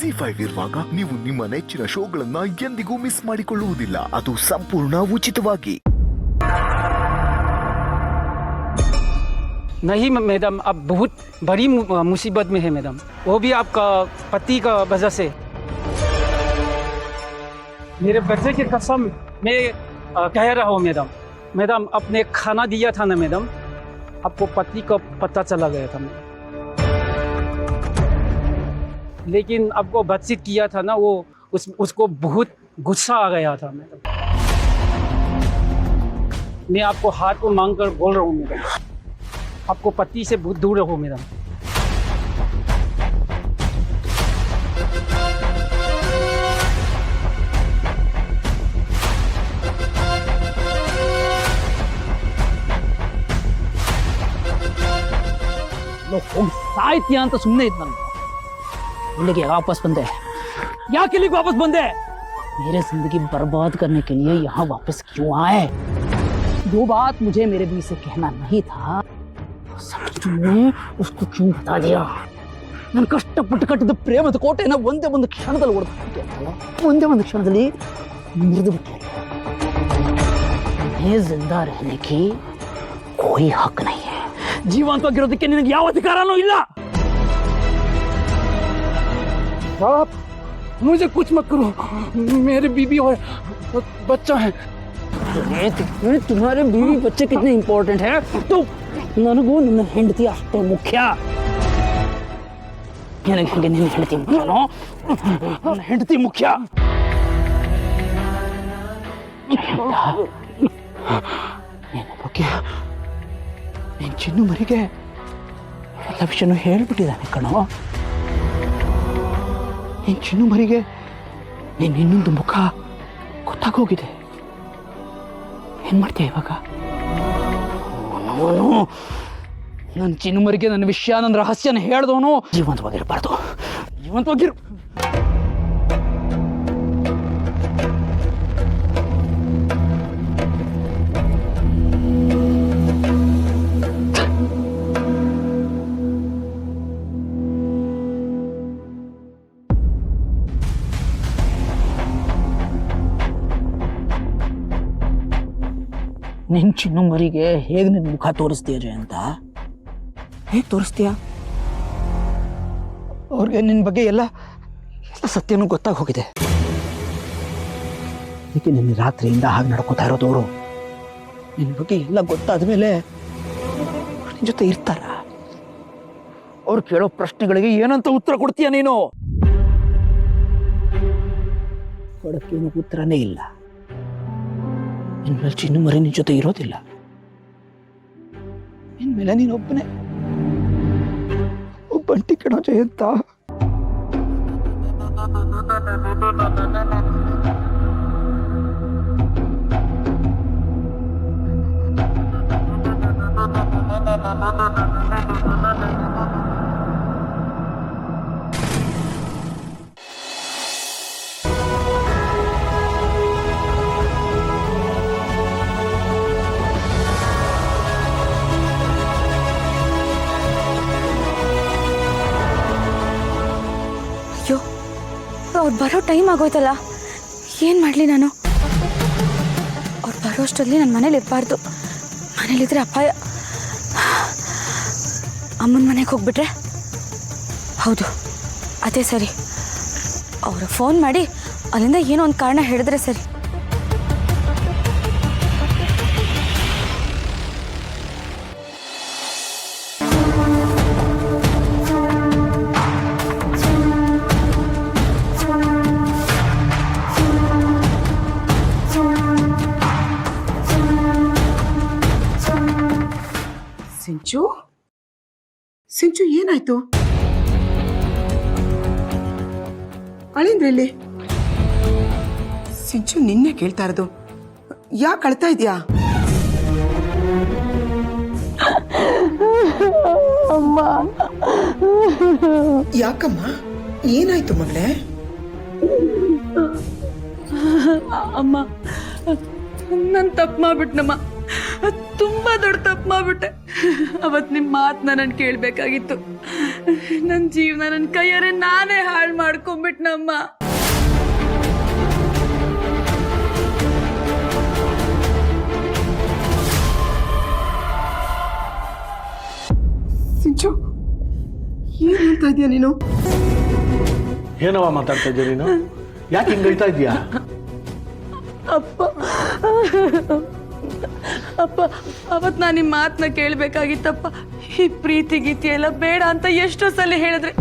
ZEE5 ಇರುವಾಗ ನೀವು ನಿಮ್ಮ ನೆಚ್ಚಿನ ಶೋಗಳನ್ನ ಎಂದಿಗೂ ಮಿಸ್ ಮಾಡಿಕೊಳ್ಳುವುದಿಲ್ಲ. ಅದು ಸಂಪೂರ್ಣ ಉಚಿತವಾಗಿ. नहीं मैडम, अब बहुत बड़ी मुसीबत में है मैडम, वो भी आपका पति का वजह से। मेरे बच्चे की कसम मैं कह रहा हूँ मैडम, आपने खाना दिया था ना मैडम, आपको पति का पता चला गया था मैडम, लेकिन आपको बातचीत किया था ना, वो उसको बहुत गुस्सा आ गया था मैडम। मैं आपको हाथ को मांग कर बोल रहा हूँ मैडम, आपको पति से बहुत दूर रहो मैडम। ಸಾಯ್ತೀಯ ಅಂತ ಸುಮ್ಮನೆ ಇದ್ ನಾನು इಲ್ಲಿಗೆ वापस बंदे ಯಾಕೆ ಇಲ್ಲಿಗೆ वापस बंदे? मेरे जिंदगी बर्बाद करने के लिए यहाँ वापस क्यों आए? जो बात मुझे मेरे बीच से कहना नहीं था तुमने उसको क्यों बता दिया? ನಾನು ಕಷ್ಟಪಟ್ಟು ಕಟ್ಟಿದ ಪ್ರೇಮದ ಕೋಟೆನ ಒಂದೇ ಒಂದು ಕ್ಷಣದಲ್ಲಿ ಒಡೆದು ಒಂದೇ ಒಂದು ಕ್ಷಣದಲ್ಲಿ ಮುರಿದು ಬಿಟ್ಟೆ. जिंदा रहने की कोई हक नहीं है. ಜೀವಂತವಾಗಿರೋದಕ್ಕೆ ನಿನಗೆ ಯಾವ ಅಧಿಕಾರನೂ ಇಲ್ಲ. आप मुझे कुछ मत करो, मेरे बीवी और बच्चा है. तुम्हारे बीवी बच्चे कितने इंपॉर्टेंट है तो ನನಗೂ ನನ್ನ ಹೆಂಡತಿ ಅಷ್ಟೇ ಮುಖ್ಯ. ನನಗೆ ನಿನ್ನ ಹೆಂಡತಿ ಮುಖ್ಯನೋ? ನನ್ನ ಹೆಂಡತಿ ಮುಖ್ಯ. ನೀನು ಚಿನ್ನು ಮರಿಗೆ ಎಲ್ಲ ವಿಷಯನೂ ಹೇಳ್ಬಿಟ್ಟಿದ್ದಾನೆ ಕಣೋ. ನೀನು ಚಿನ್ನು ಮರಿಗೆ ನೀನು ಇನ್ನೊಂದು ಮುಖ ಗೊತ್ತಾಗೋಗಿದೆ. ಏನ್ ಮಾಡ್ತೀಯ ಇವಾಗ? ನನ್ನ ಚಿನ್ನು ಮರಿಗೆ ನನ್ನ ವಿಷಯ ನನ್ನ ರಹಸ್ಯನ ಹೇಳ್ದವನು ಜೀವಂತವಾಗಿರಬಾರ್ದು. ಜೀವಂತವಾಗಿರು. ನಿನ್ ಚಿನ್ನು ಮರಿಗೆ ಹೇಗೆ ನಿನ್ ಮುಖ ತೋರಿಸ್ತೀಯ ಜಯಂತ? ಹೇಗೆ ತೋರಿಸ್ತೀಯ? ಅವ್ರಿಗೆ ನಿನ್ ಬಗ್ಗೆ ಎಲ್ಲ ಸತ್ಯನೂ ಗೊತ್ತಾಗಿ ಹೋಗಿದೆ. ಅದಕ್ಕೆ ನಿನ್ನ ರಾತ್ರಿಯಿಂದ ಹಾಗೆ ನಡ್ಕೋತಾ ಇರೋದು ಅವರು. ನಿನ್ ಬಗ್ಗೆ ಎಲ್ಲ ಗೊತ್ತಾದ ಮೇಲೆ ನಿನ್ ಜೊತೆ ಇರ್ತಾರ? ಅವ್ರು ಕೇಳೋ ಪ್ರಶ್ನೆಗಳಿಗೆ ಏನಂತ ಉತ್ತರ ಕೊಡ್ತೀಯ ನೀನು? ಕೊಡಕ್ಕೇನು ಉತ್ತರನೇ ಇಲ್ಲ. ಇನ್ಮೇಲೆ ಚಿನ್ನು ಮರಿ ನಿನ್ ಜೊತೆ ಇರೋದಿಲ್ಲ. ಇನ್ಮೇಲೆ ನೀನೊಬ್ಬನೇ ಒಬ್ಬಂಟಿ ಕಣೋ ಜಯಂತ. ಅವ್ರು ಬರೋ ಟೈಮ್ ಆಗೋಯ್ತಲ್ಲ, ಏನು ಮಾಡಲಿ ನಾನು? ಅವ್ರು ಬರೋಷ್ಟರಲ್ಲಿ ನನ್ನ ಮನೇಲಿ ಇರಬಾರ್ದು. ಮನೇಲಿದ್ರೆ ಅಪಾಯ. ಅಮ್ಮನ ಮನೆಗೆ ಹೋಗ್ಬಿಟ್ರೆ? ಹೌದು, ಅದೇ ಸರಿ. ಅವರು ಫೋನ್ ಮಾಡಿ ಅಲ್ಲಿಂದ ಏನೋ ಒಂದು ಕಾರಣ ಹೇಳಿದ್ರೆ ಸರಿ. ಸಿಂಚು ಏನಾಯ್ತು? ಅಳಿಂದ್ರಲ್ಲಿ ಸಿಂಚು ನಿನ್ನೆ ಕೇಳ್ತಾ ಇರೋದು. ಯಾಕೆ ಅಳ್ತಾ ಇದೆಯಾ? ಅಮ್ಮ, ಯಾಕಮ್ಮ, ಏನಾಯ್ತು ಮಗಳೇ? ಅಮ್ಮ, ನಾನು ತಪ್ಪು ಮಾಡ್ಬಿಟ್ನಮ್ಮ. ತುಂಬಾ ದೊಡ್ಡ ತಪ್ಪು ಮಾಡ್ಬಿಟ್ಟೆ. ಅವತ್ತು ನಿಮ್ಮ ಮಾತನ್ನ ನಾನು ಕೇಳಬೇಕಾಗಿತ್ತು. ನನ್ನ ಜೀವನ ನನ್ನ ಕೈಯಾರೆ ನಾನೇ ಹಾಳು ಮಾಡ್ಕೊಂಡ್ಬಿಟ್ನಮ್ಮ. ಸಿಂಚು ಏನ್ ಹೇಳ್ತಾ ಇದೀಯ ನೀನು? ಏನವ ಮಾತಾಡ್ತಾ ಇದ್ದೀಯ ನೀನು? ಯಾಕೆ ಹಿಂಗೆ ಹೇಳ್ತಾ ಇದೀಯಾ? ಅಪ್ಪ ಅಪ್ಪ ಅವತ್ತು ನಾನು ನಿಮ್ಮ ಮಾತನ್ನ ಕೇಳಬೇಕಾಗಿತ್ತಪ್ಪ. ಈ ಪ್ರೀತಿ ಗೀತಿ ಎಲ್ಲ ಬೇಡ ಅಂತ ಎಷ್ಟೋ ಸಲ ಹೇಳಿದ್ರೆ,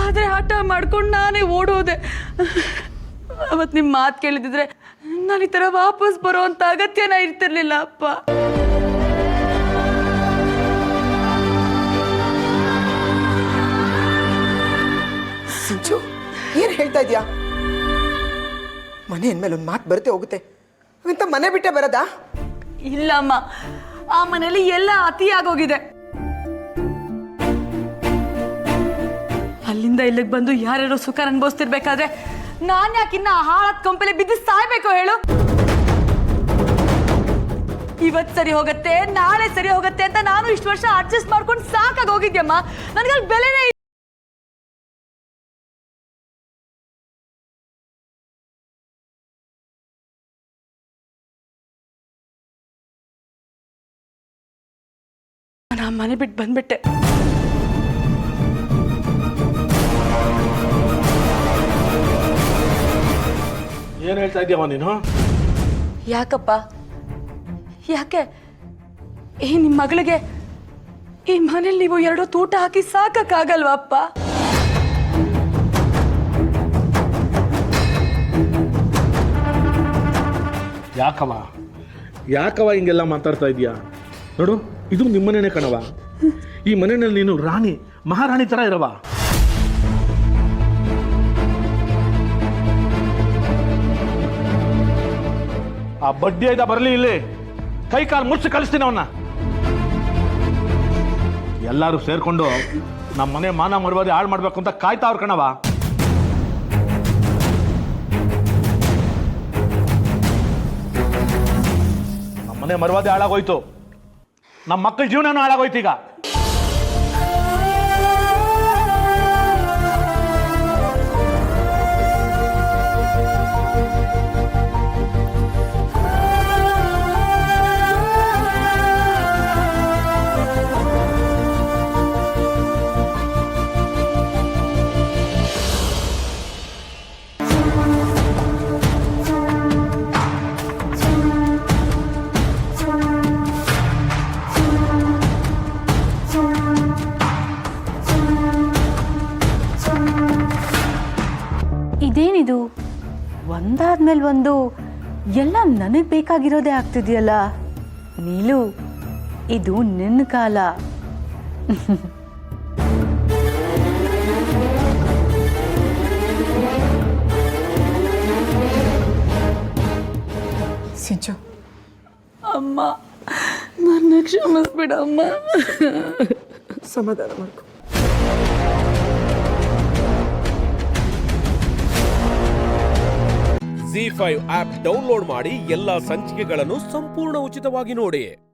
ಆದರೆ ಹಠ ಮಾಡ್ಕೊಂಡು ನಾನೇ ಓಡೋದೆ. ಅವತ್ತು ನಿಮ್ಮ ಮಾತು ಕೇಳಿದಿದ್ರೆ ನಾನು ಈ ಥರ ವಾಪಸ್ ಬರೋ ಅಂತ ಅಗತ್ಯನ ಇರ್ತಿರ್ಲಿಲ್ಲ ಅಪ್ಪ. ಸಿಂಚು ಏನ್ ಹೇಳ್ತಾ ಇದೀಯಾ? ಮನೆ ಅಂದ್ಮೇಲೆ ಒಂದು ಮಾತು ಬರುತ್ತೆ ಹೋಗುತ್ತೆ ಅಂತ ಮನೆ ಬಿಟ್ಟೆ ಬರೋದಾ? ಇಲ್ಲಮ್ಮ, ಆ ಮನೇಲಿ ಎಲ್ಲ ಅತಿಯಾಗೋಗಿದೆ. ಅಲ್ಲಿಂದ ಇಲ್ಲಿಗೆ ಬಂದು ಯಾರ್ಯಾರೋ ಸುಖ ಅನುಭವಿಸ್ತಿರ್ಬೇಕಾದ್ರೆ ನಾನ್ ಯಾಕಿನ್ನ ಹಾಳತ್ ಕಂಪಲಿ ಬಿದ್ದು ಸಾಯ್ಬೇಕು ಹೇಳು? ಇವತ್ತು ಸರಿ ಹೋಗತ್ತೆ, ನಾಳೆ ಸರಿ ಹೋಗತ್ತೆ ಅಂತ ನಾನು ಇಷ್ಟು ವರ್ಷ ಅಡ್ಜಸ್ಟ್ ಮಾಡ್ಕೊಂಡು ಸಾಕಾಗಿ ಹೋಗಿದ್ಯಮ್ಮ. ನನಗಲ್ಲಿ ಬೆಲೆನೇ ಇಲ್ಲ. ನಾನು ಮನೆ ಬಿಟ್ಟು ಬಂದ್ಬಿಟ್ಟೆ. ಏನು ಹೇಳ್ತಾ ಇದೀಯವ ನೀನು? ಯಾಕಪ್ಪ? ಯಾಕೆ ಈ ನಿಮ್ಮ ಮಗಳಿಗೆ ಈ ಮನೇಲಿ ನೀವು ಎರಡು ತೂಟ ಹಾಕಿ ಸಾಕಕ್ಕಾಗಲ್ವಾ ಅಪ್ಪ? ಯಾಕವ ಹಿಂಗೆಲ್ಲ ಮಾತಾಡ್ತಾ ಇದೀಯಾ? ನೋಡು, ಇದು ನಿಮ್ಮನೇನೆ ಕಣವ. ಈ ಮನೆಯಲ್ಲಿ ನೀನು ರಾಣಿ, ಮಹಾರಾಣಿ ತರ ಇರವ. ಆ ಬಡ್ಡಿ ಆಯ್ತಾ ಬರಲಿ, ಇಲ್ಲಿ ಕೈ ಕಾಲು ಮುಚ್ಚಿ ಕಳಿಸ್ತೀನಿ ಅವನ್ನ. ಎಲ್ಲರೂ ಸೇರ್ಕೊಂಡು ನಮ್ಮ ಮನೆ ಮಾನ ಮರ್ಯಾದೆ ಹಾಳು ಮಾಡ್ಬೇಕು ಅಂತ ಕಾಯ್ತಾವ್ರ ಕಣವ. ನಮ್ಮ ಮನೆ ಮರ್ಯಾದೆ ಹಾಳಾಗೋಯ್ತು, ನಮ್ಮ ಮಕ್ಕಳ ಜೀವನನೂ ಹಾಳಾಗೋಯ್ತು. ಈಗ ಇದೇನಿದು ಒಂದಾದ್ಮೇಲೆ ಒಂದು ಎಲ್ಲ ನನಗೆ ಬೇಕಾಗಿರೋದೇ ಆಗ್ತಿದೆಯಲ್ಲ. ನೀಲು, ಇದು ನಿನ್ನ ಕಾಲ. ಸಿಂಚು ಅಮ್ಮ, ನನ್ನ ಕ್ಷಮಿಸ್ಬಿಡಮ್ಮ. ಸಮಾಧಾನ ಮಾಡ್ಕೊ. ZEE5 ಆಪ್ ಡೌನ್ಲೋಡ್ ಮಾಡಿ ಎಲ್ಲಾ ಸಂಚಿಕೆಗಳನ್ನು ಸಂಪೂರ್ಣ ಉಚಿತವಾಗಿ ನೋಡಿ.